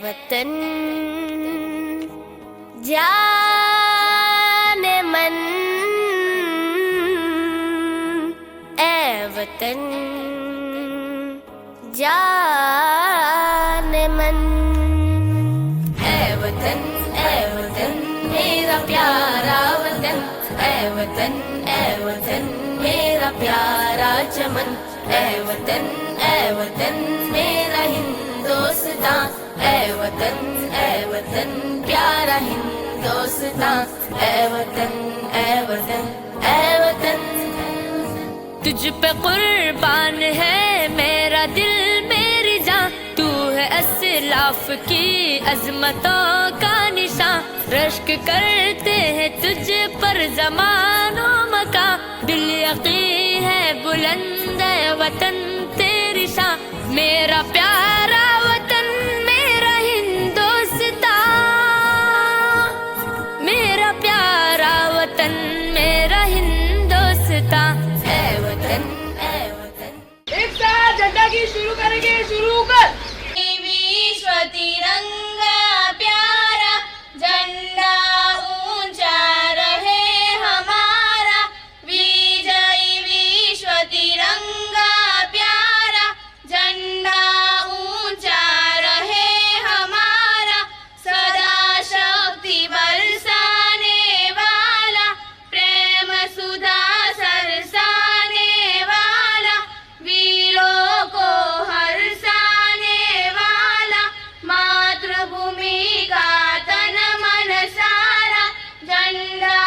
वतन जाने मन, ए वतन जाने मन, ए वतन मेरा प्यारा वतन, ए वतन मेरा प्यारा चमन, ए वतन मेरा हिंदुस्तान, ए वतन प्यारा हिंदुस्तान, ए वतन तुझ पे कुर्बान है मेरा दिल मेरी जान, तू है अस्लाफ की अजमतों का निशान, रश्क करते हैं तुझ पर ज़मानो मकां, दिल यकीन है बुलंद है वतन तेरी शान, मेरा प्यारा वतन मेरा हिंदुस्तान, मेरा प्यारा वतन मेरा हिंदुस्तान, ए वतन एक साथ झंडा की शुरू करेंगे, शुरू कर। विश्व तिरंगा प्यारा झंडा ऊंचा रहे हमारा, विजयी विश्व तिरंगा प्यारा झंडा ऊंचा रहे हमारा, सदा शक्ति बरसाने वाला, प्रेम सुधा सरसाने वाला, वीरों को हर्षाने वाला, मातृभूमि का तन मन सारा, झंडा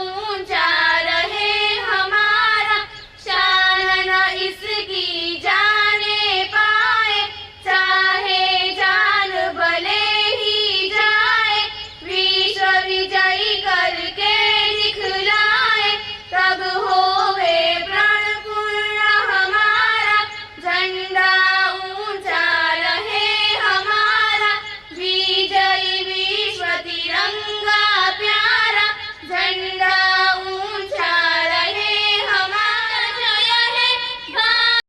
ऊंचा रहे हमारा, शान न इसकी जाने पाए, चाहे जान भले ही जाए, विश्व विजयी करके दिखलाए, तब होवे प्रण पूर्ण हमारा, झंडा ऊंचा रहे हमारा, विजयी विश्व तिरंगा प्यारा झंडा ऊंचा रहे हमारा, जय है भारत।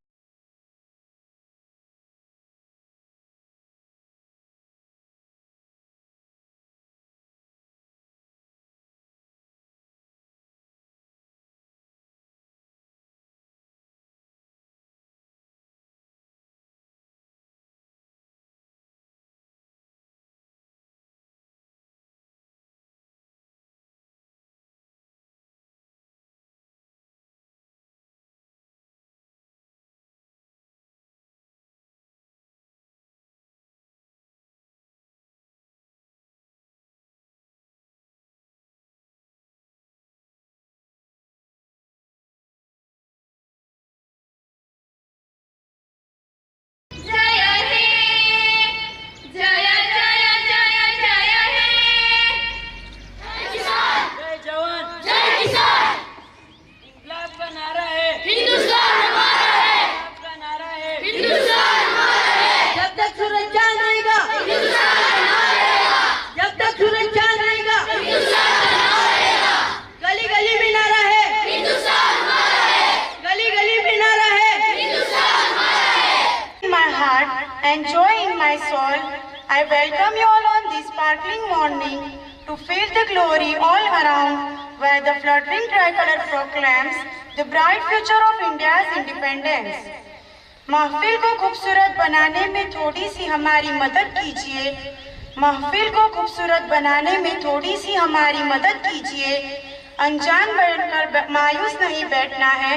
जय हे जय जय जय जय हे किसान, जय जवान, जय किसान, इंकलाब का नारा है, हिंदुस्तान हमारा है, इंकलाब का नारा है, हिंदुस्तान हमारा है, जब तक सूरज चांद रहेगा, हिंदुस्तान बना रहेगा, जब तक सूरज चांद रहेगा, हिंदुस्तान बना रहेगा, गली गली में नारा है, हिंदुस्तान हमारा है, गली गली में नारा है। हिंदुस्तान हमारा है। In my heart and joy in my soul, I welcome you all on this sparkling morning to feel the glory all around, where the fluttering tricolor proclaims the bright future of India's independence. महफिल को खूबसूरत बनाने में थोड़ी सी हमारी मदद कीजिए, महफिल को खूबसूरत बनाने में थोड़ी सी हमारी मदद कीजिए, अनजान बनकर मायूस नहीं बैठना है,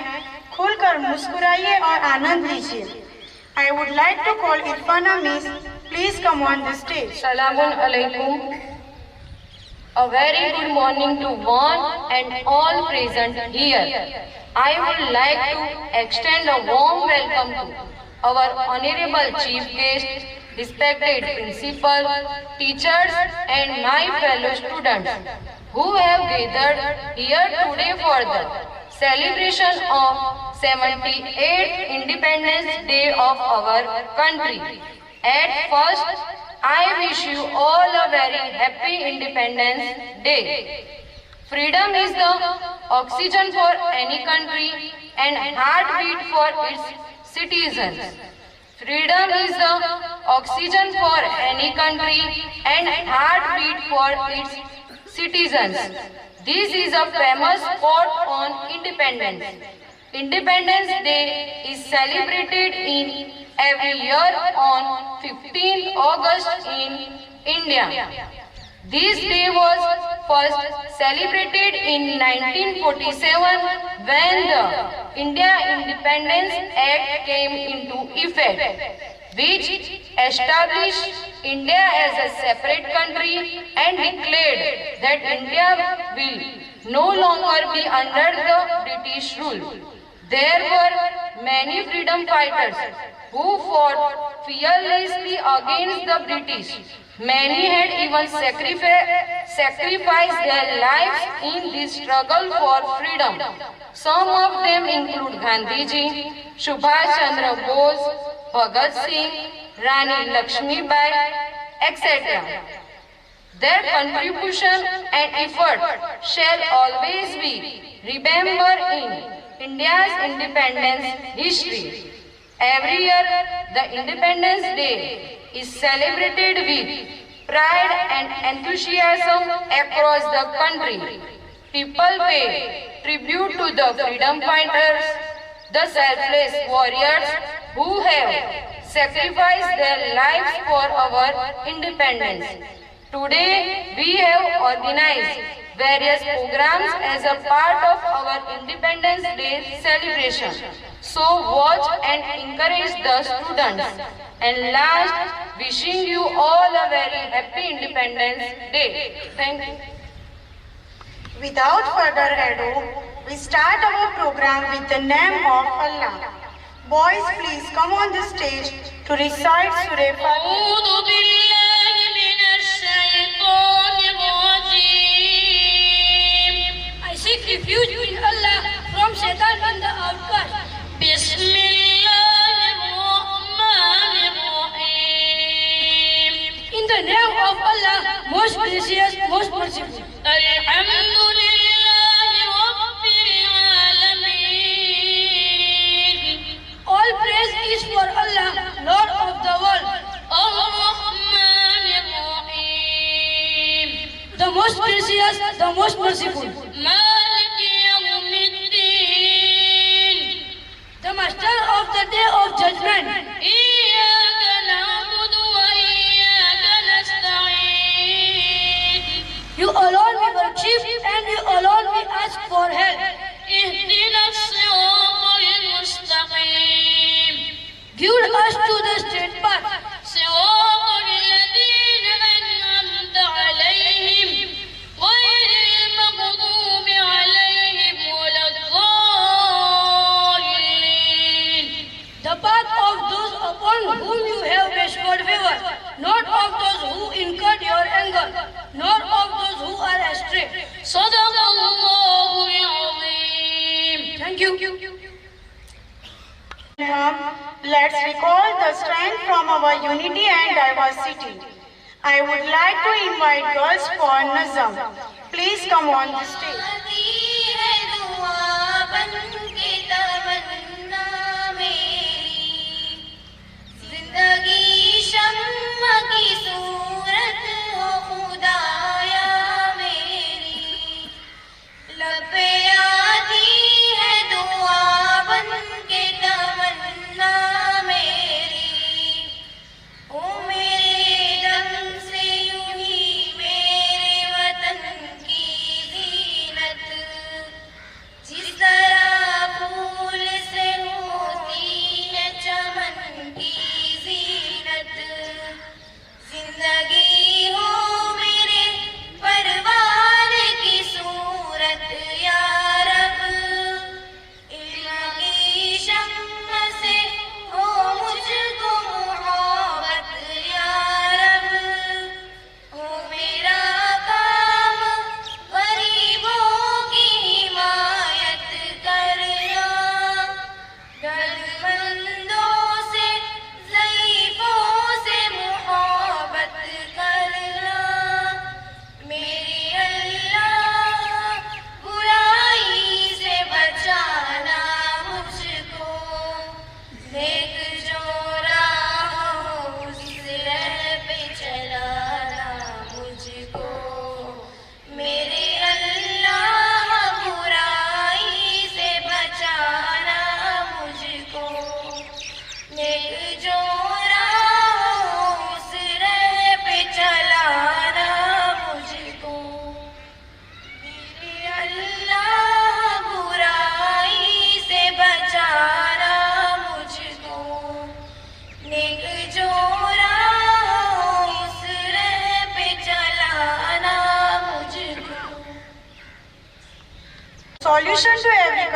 खुलकर मुस्कुराइए और आनंद लीजिए। I would like to call Irfana Miss. Please come on the stage. Salamun alaikum. A very good morning to one and all present here. I would like to extend a warm welcome to our honorable chief guest, respected principal, teachers and my fellow students who have gathered here today for the celebration of 78th Independence Day of our country. At first, I wish you all a very happy Independence Day. Freedom is the oxygen for any country and heartbeat for its citizens. Freedom is the oxygen for any country and heartbeat for its citizens. This is a famous quote on independence. Independence Day is celebrated in every year on 15th August in India. This day was first celebrated in 1947 when the India Independence Act came into effect, which established India as a separate country and declared that India will no longer be under the British rule. There were many freedom fighters who fought fearlessly against the British. Many had even sacrificed their lives in this struggle for freedom. Some of them include Gandhiji, Subhash Chandra Bose, Bhagat Singh, Rani Lakshmibai, etc. Their contribution and effort shall always be remembered in India's independence history. Every year, the Independence Day is celebrated with pride and enthusiasm across the country. People pay tribute to the freedom fighters, the selfless warriors who have sacrificed their lives for our independence. Today, we have organized various programs as a part of our Independence Day celebration. So watch and encourage the students. And last, wishing you all a very happy Independence Day. Thank you. Without further ado, we start our program with the name of Allah. Boys, please come on the stage to recite Surah Fatiha. I seek refuge in Allah from Shaitan and the outcast. Bismillahirrahmanirrahim. In the name of Allah, most gracious, most merciful. All praise is for Allah, Lord of the world. The most gracious, the most merciful. The master of the day of judgment. You alone we worship and you alone we ask for help. Give us to the straight path. The path of those upon whom you have bestowed favor, not of those who incurred your anger, nor of those who are astray. Thank you. Let's recall the strength from our unity and diversity. I would like to invite girls for Nazam. Please come on the stage.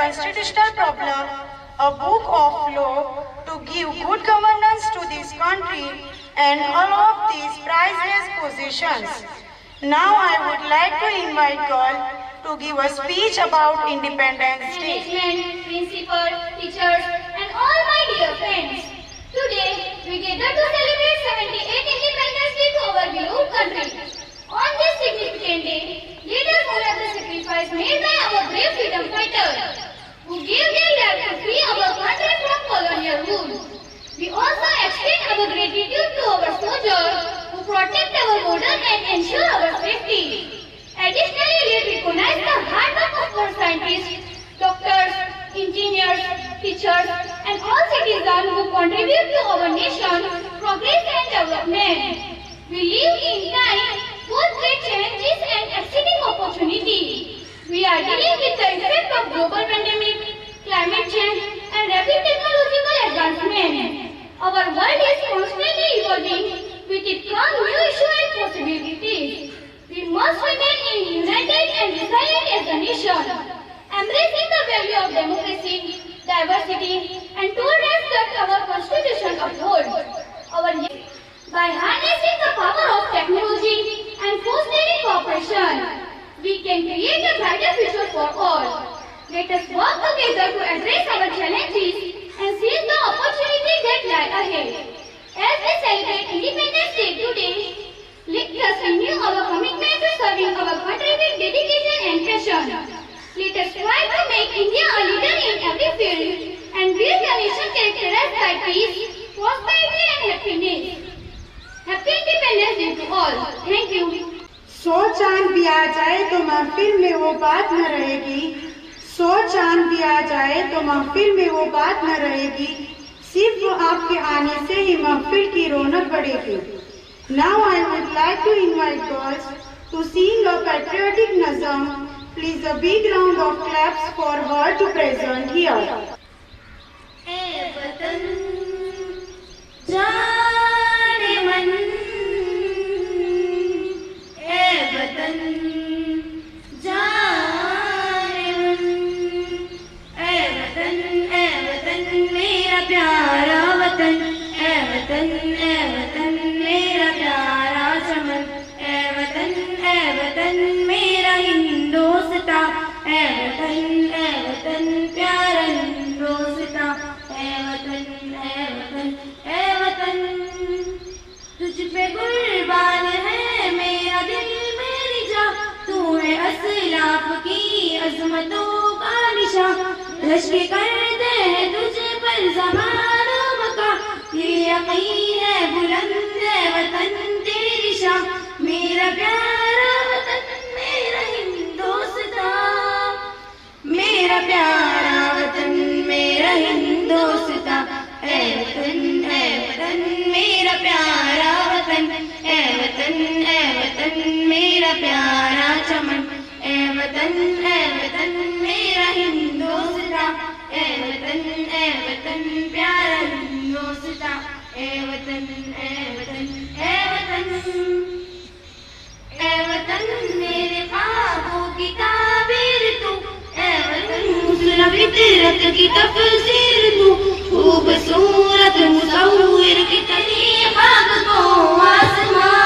constitutional problem, a book of law to give good governance to this country and all of these priceless possessions. Now I would like to invite girl to give a speech about Independence Day. Management, principal, teachers, and all my dear friends. Today, we gather to celebrate 78th Independence Day to our beloved country. On this significant day, let us honor the sacrifice made by our brave freedom fighters, who gave their life to free our country from colonial rule. We also extend our gratitude to our soldiers who protect our border and ensure our safety. Additionally, let us recognize the hard work of our scientists, doctors, engineers, teachers, and all citizens who contribute to our nation's progress and development. We live in times full of great challenges and exciting opportunities. We are dealing with the effect of global pandemic, climate change, and rapid technological advancement. Our world is constantly evolving with its own new issues and possibilities. We must remain united and resilient as a nation, embracing the value of democracy, diversity, and tolerance that our Constitution upholds. By harnessing the power of technology and fostering cooperation, we can create a brighter future for all. Let us work together to address our challenges and seize the opportunities that lie ahead. As we celebrate Independence Day today, let us renew our commitment to serving our country with dedication and passion. Let us strive to make India a leader in every field and build a nation characterized by peace, prosperity and happiness. Happy Independence Day to all. Thank you. 100 चांद भी आ जाए तो महफिल में वो बात न रहेगी, 100 चांद भी आ जाए तो महफिल में वो बात न रहेगी, सिर्फ आपके आने से ही महफिल की रौनक बढ़ेगी. Now I would like to invite girls to sing a patriotic nazam. Please a big round of claps for her to present here. ए वतन जाने मन, ए वतन जाने मन, ए वतन मेरा प्यारा वतन, ए वतन मेरा प्यारा चमन, ए वतन मेरा हिंदोस्तां, ए वतन प्यारा हिंदोस्तां, ए वतन तुझ पे कुर्बान है मेरा दिल मेरी जान, तू है असलाफ की अजमतों का निशान, धशके करते हैं तुझे पर ज़माना मका, ये यकीन है बुलंद है वतन तेरी शान, मेरा प्यारा वतन मेरा हिंदोस्तां, मेरा प्यारा वतन मेरा हिंदोस्तां, ए वतन मेरा प्यारा वतन, ए वतन मेरा प्यारा चमन, ए वतन मेरा हिंदोस्तां, ए वतन प्यारा हिंदोस्तां, ए वतन मेरे ख्वाबों की ताबीर तू, ए वतन हुस्न फितरत की तफसीर तू, खूबसूरत मुसव्विर की तेरी खाक को आसमां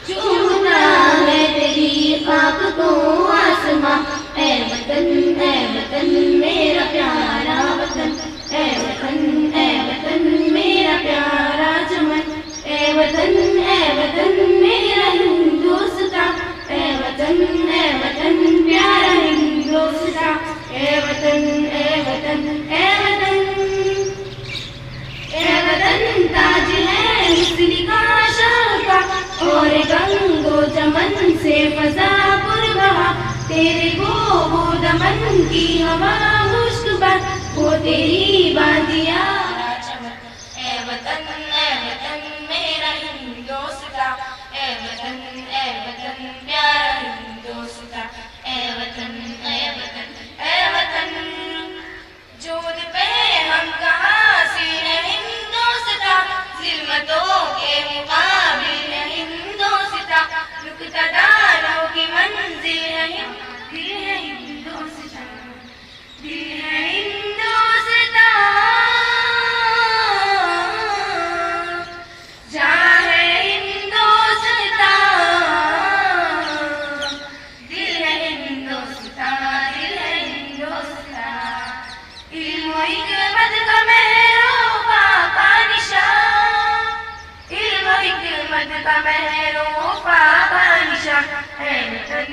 चूमता है, तेरी खाक को आसमां, ए वतन मेरा प्यारा वतन, ए वतन मेरा प्यारा चमन, ए वतन मेरा हिंदोस्तां, ए वतन प्यारा हिंदोस्तां, ए वतन ताज है हुस्न का शाका, और गंगो चमन से फजा पुरबहा, तेरे गो दमन की हवा खुशबू, वो तेरी बादिया चमन, ए वतन मेरा हिंदोस्तां, ए वतन प्यारा हिंदोस्तां, ए वतन जोध पे हम कहाँ से हैं हिंदोस्तां, ज़िल्मतों के मुकाबिल है हिंदोस्तां, रुकता दानों की मंजिल है हिंदोस्तां, का महरों पापा निशान, है वतन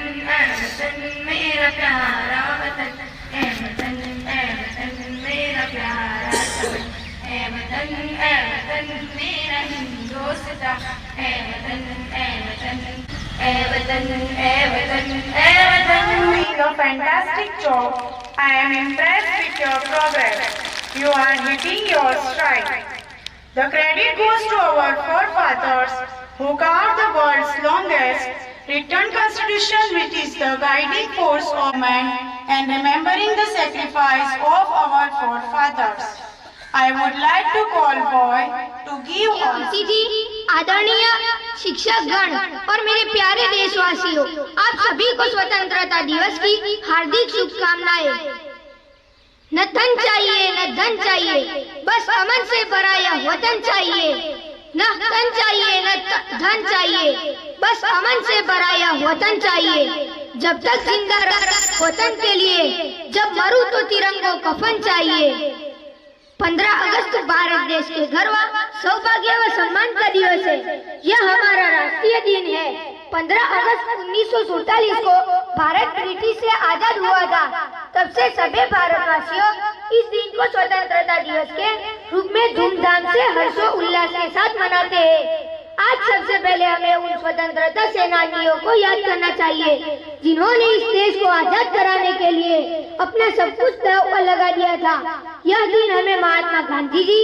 मेरा प्यारा वतन, है वतन मेरा प्यारा वतन, है वतन मेरा हिंदुस्तान, है वतन है वतन है वतन है वतन है वतन। Doing a fantastic job. I am impressed with your progress. You are hitting your stride. The credit goes to our forefathers who carved the world's longest written constitution, which is the guiding force of man, and remembering the sacrifice of our forefathers. I would like to call boy to give us. जी, आदरणीय शिक्षक गण और मेरे प्यारे देशवासियों, आप सभी को स्वतंत्रता दिवस की हार्दिक शुभकामनाएं। न धन चाहिए न धन चाहिए, बस अमन से भरा यह वतन चाहिए। न धन चाहिए न धन चाहिए, बस अमन से भरा यह वतन चाहिए। जब तक जिंदा रह वतन के लिए, जब मरूं तो तिरंगों कफन चाहिए। 15 अगस्त भारत देश के गर्व, सौभाग्य व सम्मान का दिवस है। यह हमारा राष्ट्रीय दिन है। 15 अगस्त 1947 को भारत ब्रिटिश से आजाद हुआ था। तब से सभी भारतवासियों इस दिन को स्वतंत्रता दिवस के रूप में धूमधाम से हर्षोल्लास के साथ मनाते हैं। आज सबसे पहले हमें उन स्वतंत्रता सेनानियों को याद करना चाहिए जिन्होंने इस देश को आजाद कराने के लिए अपना सब कुछ दांव पर लगा दिया था। यह दिन हमें महात्मा गांधी जी,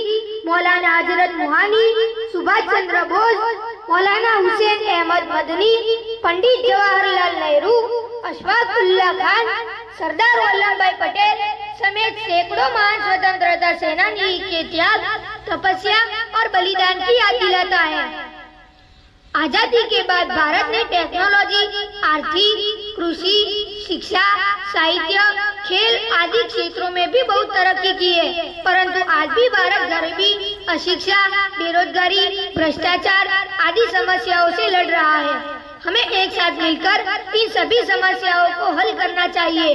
मौलाना हजरत मोहानी, सुभाष चंद्र बोस, मौलाना हुसैन अहमद मदनी, पंडित जवाहरलाल नेहरू, अशफाक उल्लाह खान, सरदार वल्लभ भाई पटेल समेत सैकड़ों महान स्वतंत्रता सेनानी के त्याग, तपस्या और बलिदान की याद दिलाता है। आजादी के बाद भारत ने टेक्नोलॉजी, आर्थिक, कृषि, शिक्षा, साहित्य, खेल आदि क्षेत्रों में भी बहुत तरक्की की है, परंतु आज भी भारत गरीबी, अशिक्षा, बेरोजगारी, भ्रष्टाचार आदि समस्याओं से लड़ रहा है। हमें एक साथ मिलकर इन सभी समस्याओं को हल करना चाहिए।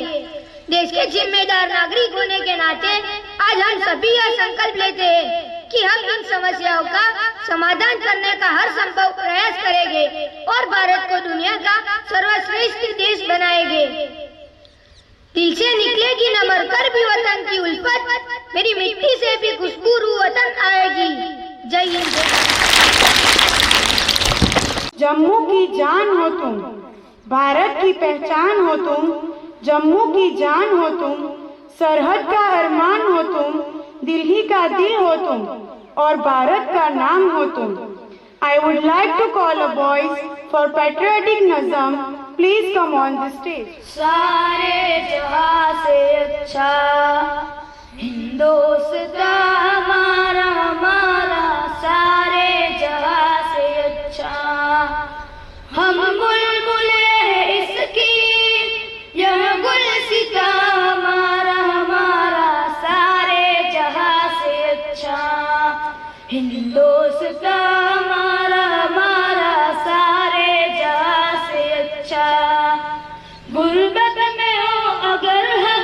देश के जिम्मेदार नागरिक होने के नाते आज हम सभी यह संकल्प लेते हैं कि हम इन समस्याओं का समाधान करने का हर संभव प्रयास करेंगे और भारत को दुनिया का सर्वश्रेष्ठ देश बनाएंगे। दिल से निकलेगी न मरकर भी वतन की उल्फत, मेरी मिट्टी से भी खुशबू वतन आएगी। जय हिंद। जम्मू की जान हो तुम, भारत की पहचान हो तुम, जम्मू की जान हो तुम, सरहद का अरमान हो तुम, दिल्ली का दिल हो तुम और भारत का नाम हो तुम। I would like to call a boys for patriotic nazam. Please come on the stage. सारे जहां से अच्छा हिंदुस्तान हमारा हमारा, सारे जहां से अच्छा। हम बुलबुले हैं इसकी, यह गुलसिता हमारा हमारा, सारे जहां से अच्छा। हिंदुस्तान हमारा हमारा, सारे जहां से अच्छा। गुर्बत में हो अगर हम,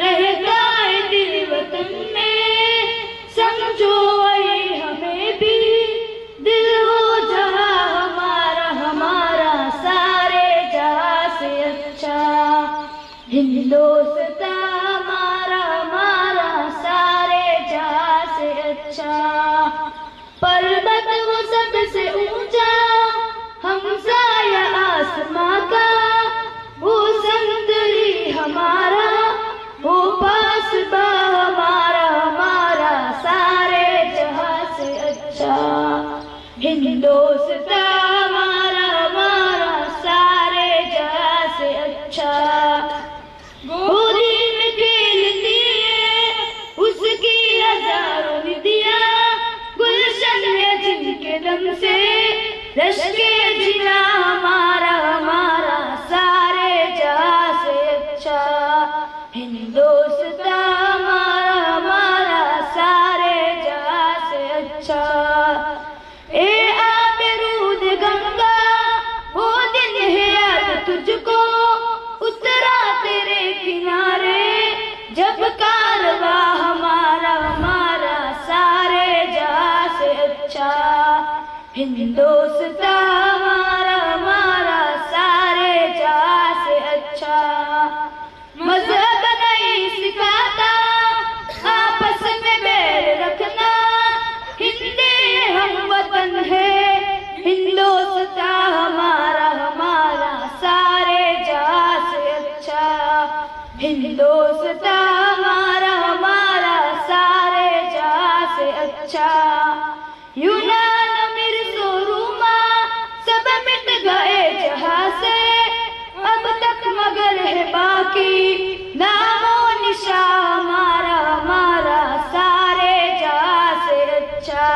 रहता है दिल वतन में, समझो वही हमें भी दिल हो जहां हमारा हमारा, सारे जहां से अच्छा। हिंदुस्तान हमारा हमारा, सारे जहां से अच्छा। पर्वत वो सबसे ऊंचा, हमसा या आसमां का, वो संतरी हमारा, वो पासबा हमारा हमारा, सारे जहां से अच्छा। हिंदुस्तान हमारा हमारा, सारे जहां से अच्छा। गोदी में खेलती है उसकी हजारों निदियां, गुलशन है जिनके दम से रश्के जिला हमारा हमारा, सारे जहां से अच्छा। हिंदुस्तान हमारा हमारा, सारे जहां से अच्छा। ए आबरूद गंगा, वो दिन है याद तुझको, उतरा तेरे किनारे जब कारवा हमारा हमारा, सारे जहां से अच्छा। हिंदुस्तान हिंदोस्तां हमारा हमारा सारे जहां से अच्छा। मजहब नहीं सिखाता आपस में बैर रखना, हिंदी हम वतन है हिंदोस्तां हमारा हमारा सारे जहां से अच्छा। हिंदोस्तां हमारा हमारा सारे जहां से अच्छा। यूनान मिर्ज़ो रूमा सब मिट गए जहां से, अब तक मगर है बाकी नामो निशा हमारा हमारा सारे जहां से अच्छा।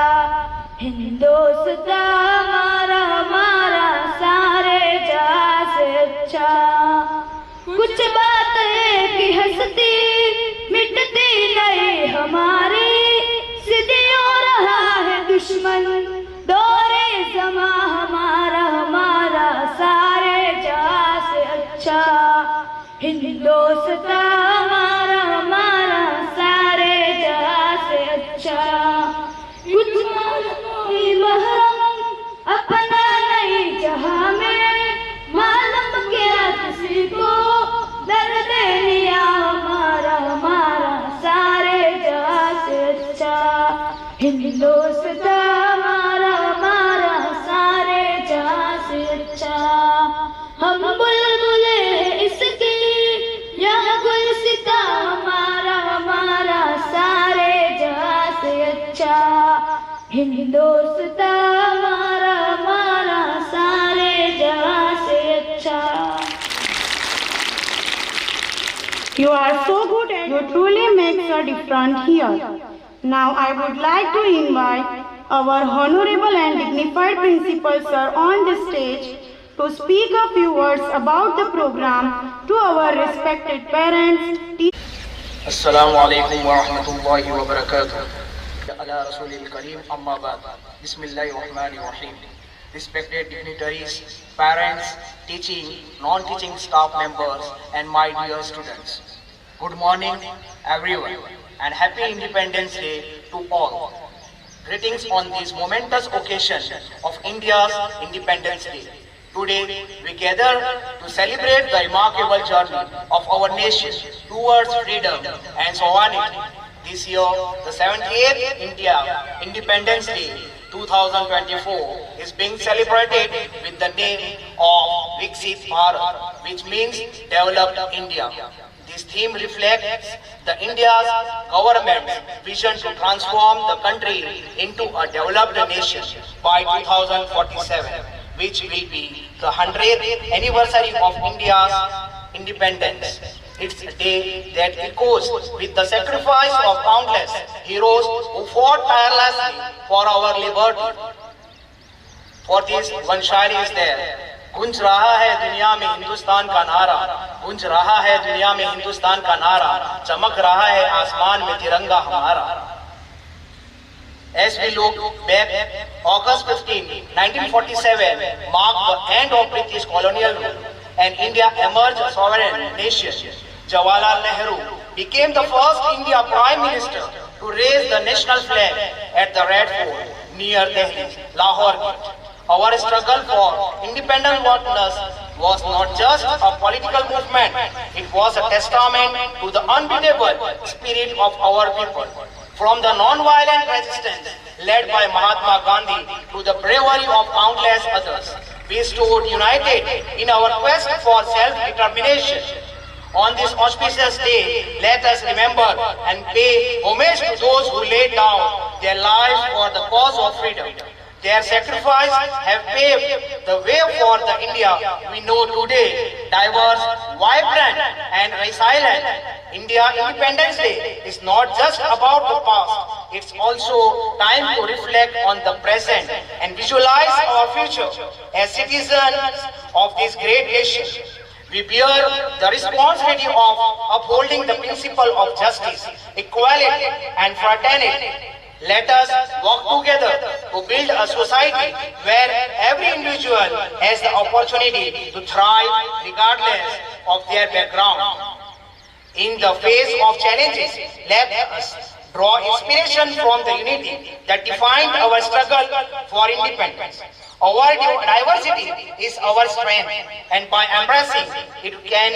हिंदोस्तां हमारा हमारा सारे जहां से अच्छा। कुछ बात है कि हंसती मिटती नहीं हमारी, सिद्धियों रहा है दुश्मन दौरे जमा हमारा हमारा सारे जहां से अच्छा। हिंदोस्तां हमारा हमारा सारे जहां से अच्छा। कुछ महरम अपना नहीं जहां में, मालूम क्या किसी को दर्द लिया हमारा हमारा सारे जहां से अच्छा। हिंदोस्तां हमारा हमारा सारे जहां से अच्छा। हम बुलबुले हैं इसकी यह गुलसिता हमारा हमारा सारे जहां से अच्छा। हिंदोस्तां हमारा हमारा सारे जहां से अच्छा। You are so good and you truly makes a difference here. Now I would like to invite our honorable and dignified principal sir on the stage to speak a few words about the program to our respected parents, Assalamu alaikum wa rahmatullahi wa barakatuh. Ala Rasulil Kareem amma ba'd. Bismillahirrahmanirrahim. Respected dignitaries, parents, teaching, non-teaching staff members and my dear students. Good morning everyone and happy Independence Day to all. Greetings on this momentous occasion of India's Independence Day. Today we gather to celebrate the remarkable journey of our nation towards freedom and sovereignty. This year, the 78th India Independence Day 2024 is being celebrated with the name of Viksit Bharat, which means Developed India. This theme reflects the India's government's vision to transform the country into a developed nation by 2047, which will be the 100th anniversary of India's independence. It's a day that echoes with the sacrifice of countless heroes who fought tirelessly for our liberty. For this, one shairi is there. गूंज रहा है दुनिया में हिंदुस्तान का नारा, गूंज रहा है दुनिया में हिंदुस्तान का नारा, चमक रहा है आसमान में तिरंगा हमारा. As we look back, August 15, 1947 marked the end of British colonial rule and India emerged a sovereign nation. Jawaharlal Nehru became the first India Prime Minister to raise the national flag at the Red Fort near Delhi, Lahore Gate. Our struggle for independence was not just a political movement, it was a testament to the unbeatable spirit of our people. From the non-violent resistance led by Mahatma Gandhi to the bravery of countless others, we stood united in our quest for self-determination. On this auspicious day, let us remember and pay homage to those who laid down their lives for the cause of freedom. Their sacrifice have paved the way for the India we know today, diverse, vibrant and resilient. India Independence Day is not just about the past, it's also time to reflect on the present and visualize our future as citizens of this great nation. We bear the responsibility of upholding the principle of justice, equality and fraternity. Let us work together to build a society where every individual has the opportunity to thrive regardless of their background. In the face of challenges, let us draw inspiration from the unity that defined our struggle for independence. Our diversity is our strength, and by embracing it, we can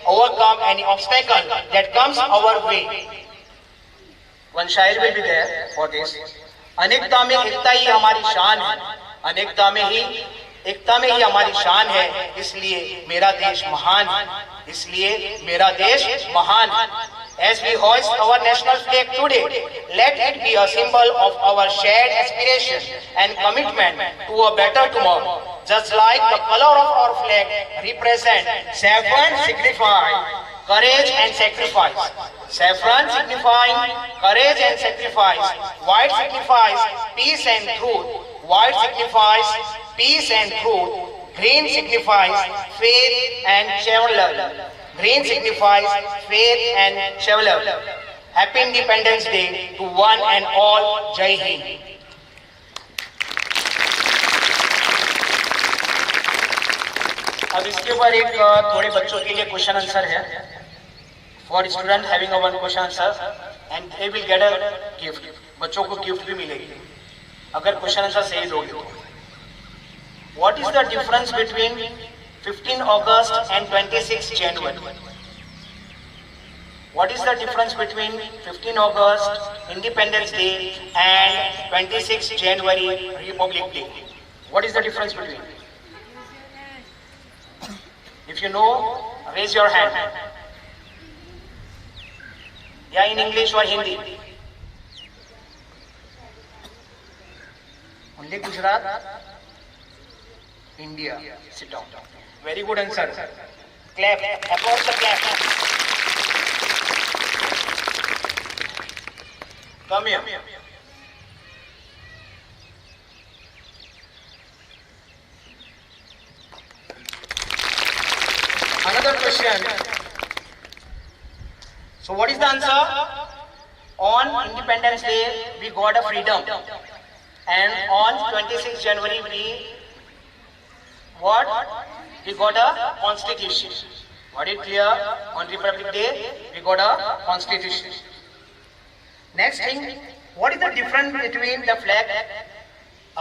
overcome any obstacle that comes our way. One शायर will be there for this. अनेकता में एकता ही हमारी शान है, अनेकता में ही एकता में ही हमारी शान है, इसलिए मेरा देश महान है, इसलिए मेरा देश महान है. As we hoist our national flag today, let it be a symbol of our shared aspiration and commitment to a better tomorrow. Just like the color of our flag represent saffron signifying courage and sacrifice. Saffron signifying courage and sacrifice. White signifies peace and truth. White signifies peace and truth. Green signifies faith and chivalry. Green signifies faith and chivalry. Happy Independence Day to one and all. Jai Hind. अब इसके ऊपर एक थोड़े बच्चों के लिए question answer है. For student having a one question answer and they will get a gift. बच्चों को गिफ्ट भी मिलेगी अगर क्वेश्चन आंसर सही दोगे तो. What is the difference between 15 August and 26 January? What is the difference between 15 August, Independence Day, and 26 January, Republic Day? What is the difference between? If you know, raise your hand. Yeah, in English or Hindi? Only Gujarat? India. Sit down. Very good answer. Clap. Applause the clap. Come here. Another question. So what is the answer? On Independence Day we got a freedom, and on 26 January we got a constitution. What is clear? On Republic Day we got a constitution. Next thing, what is the difference between the flag?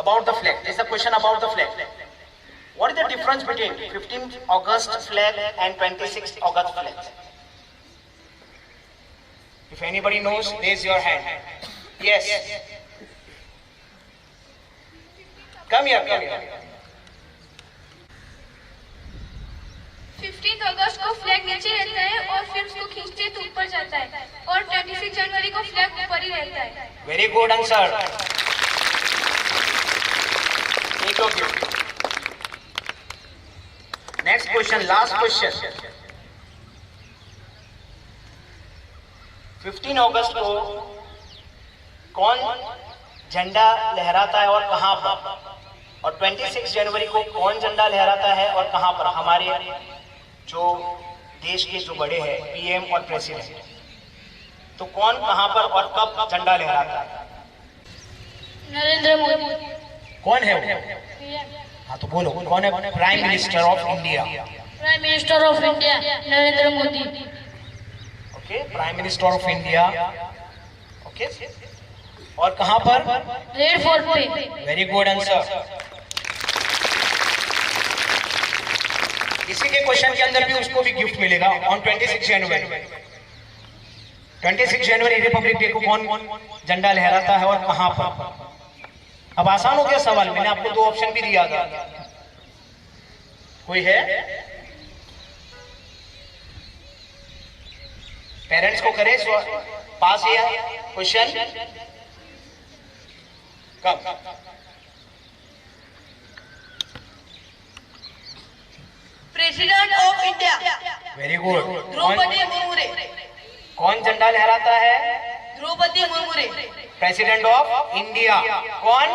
About the flag. This is the question about the flag. What is the difference between 15 August flag and 26 August flag? If anybody knows, raise your hand. Yes. Come here. 15 अगस्त को flag नीचे रहता है और फिर उसको खींचते तो ऊपर जाता है, और 26 जनवरी को फ्लैग ऊपर ही रहता है. Very good answer. Next question, last question. 15 अगस्त को कौन झंडा लहराता है और कहां पर? और 26 जनवरी को कौन झंडा लहराता है और कहां पर? हमारे जो देश के जो बड़े हैं, पीएम और प्रेसिडेंट, तो कौन कहां पर और कब झंडा लहराता है? नरेंद्र मोदी. कौन है वो? हाँ तो बोलो, कौन है prime minister of India? Prime minister of India Narendra Modi. Okay, prime minister of India. Okay, और कहां पर? रेड फोर्ट पे. Very good answer. इसी के क्वेश्चन के अंदर भी उसको भी गिफ्ट मिलेगा. On 26 January 26 January Republic day को कौन झंडा लहराता है और कहां पर? अब आसान हो गया सवाल, मैंने आपको 2 ऑप्शन भी दिया था. कोई है? पेरेंट्स को करे पास या क्वेश्चन. कब? President of India. Very good. Draupadi Murmu. कौन झंडा लहराता है? Draupadi Murmu. President of India. कौन?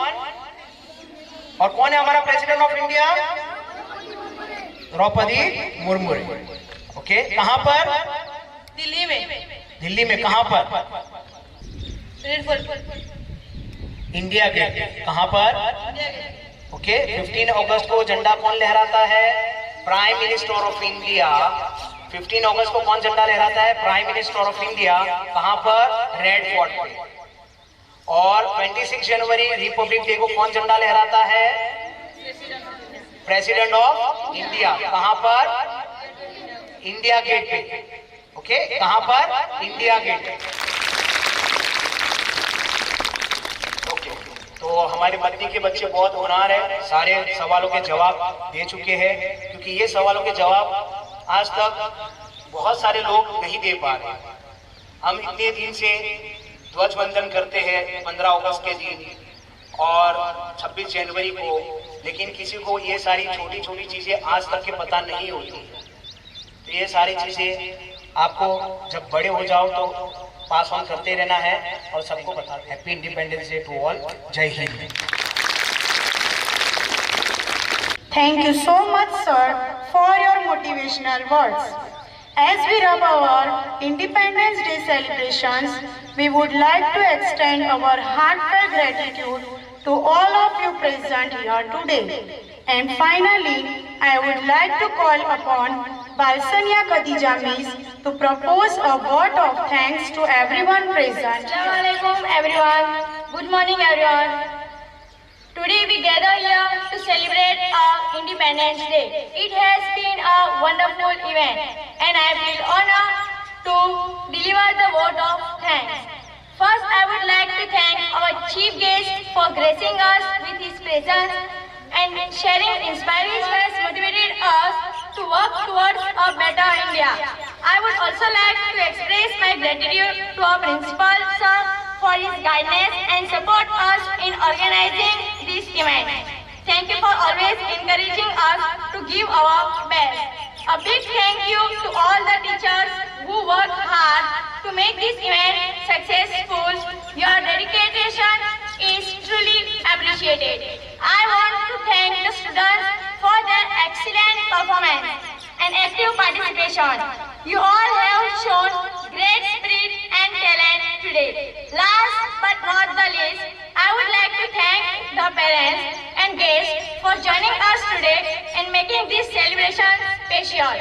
और कौन है हमारा president of India? Draupadi Murmu. Okay, कहां पर? दिल्ली में. दिल्ली में कहां पर? Red Fort. India Gate. कहां पर? ओके, 15 अगस्त को झंडा कौन लहराता है? Prime minister of India. 15 अगस्त को कौन झंडा लहराता है? Prime minister of India. कहां पर? रेड फोर्ट पे. और 26 जनवरी रिपब्लिक डे को कौन झंडा लहराता है? President of India. कहां पर? इंडिया गेट पे। ओके, कहां पर? इंडिया गेट पे। ओके, तो हमारे मदनी के बच्चे बहुत होनहार है, सारे सवालों के जवाब दे चुके हैं, क्योंकि ये सवालों के जवाब आज तक बहुत सारे लोग नहीं दे पा रहे। हम इतने दिन से ध्वजवंदन करते हैं 15 अगस्त के दिन और 26 जनवरी को, लेकिन किसी को ये सारी छोटी छोटी चीजें आज तक के पता नहीं होती। तो ये सारी चीजें आपको जब बड़े हो जाओ तो पास ऑन करते रहना है और सबको बता। Happy Independence Day to all. Jai Hind. Thank you so much, sir, for your motivational words. As we wrap our Independence Day celebrations, we would like to extend our heartfelt gratitude to all of you present here today. And finally, I would like to call upon Balsania Khadija Miss to propose a vote of thanks to everyone present. Assalamualaikum everyone. Good morning everyone. Today we gather here to celebrate our Independence Day. It has been a wonderful event and I feel honored to deliver the vote of thanks. First, I would like to thank our chief guest for gracing us with his presence and sharing inspiring words motivated us to work towards a better India. I would also like to express my gratitude to our principal sir for his guidance and support us in organizing this event. Thank you for always encouraging us to give our best. A big thank you to all the teachers who worked hard to make this event successful. Your dedication is truly appreciated. I want to thank the students for their excellent performance and active participation. You all have shown great spirit and talent today. Last but not the least, I would like to thank the parents and guests for joining us today and making this celebration special.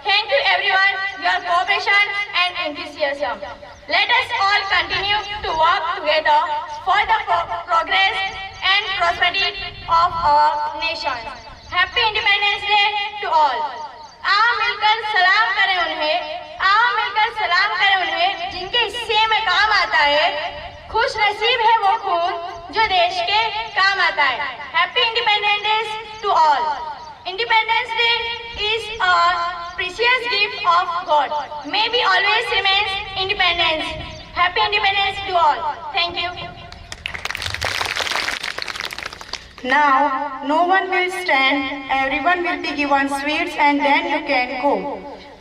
Thank you everyone, your cooperation and enthusiasm. Let us all continue to work together for the progress and prosperity of our nation. Happy Independence Day to all. आओ मिलकर सलाम करें उन्हें, आओ मिलकर सलाम करें उन्हें जिनके हिस्से में काम आता है। खुश नसीब है वो खून जो देश के काम आता है। Happy Independence Day to all. Independence Day is a precious gift of God. May be always remains independence. Happy independence to all. Thank you. Now, no one will stand, everyone will be given sweets and then you can go.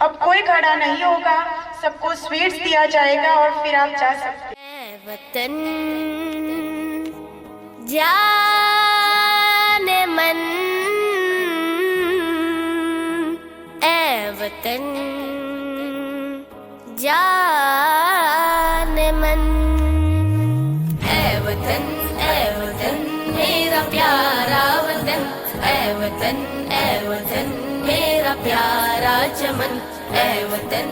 अब कोई खड़ा नहीं होगा, सबको sweets दिया जाएगा और फिर आप जा सकते हैं। वतन जाने मन, ऐ वतन जाने मन, ऐ वतन मेरा प्यारा वतन, ऐ वतन मेरा प्यारा चमन, ऐ वतन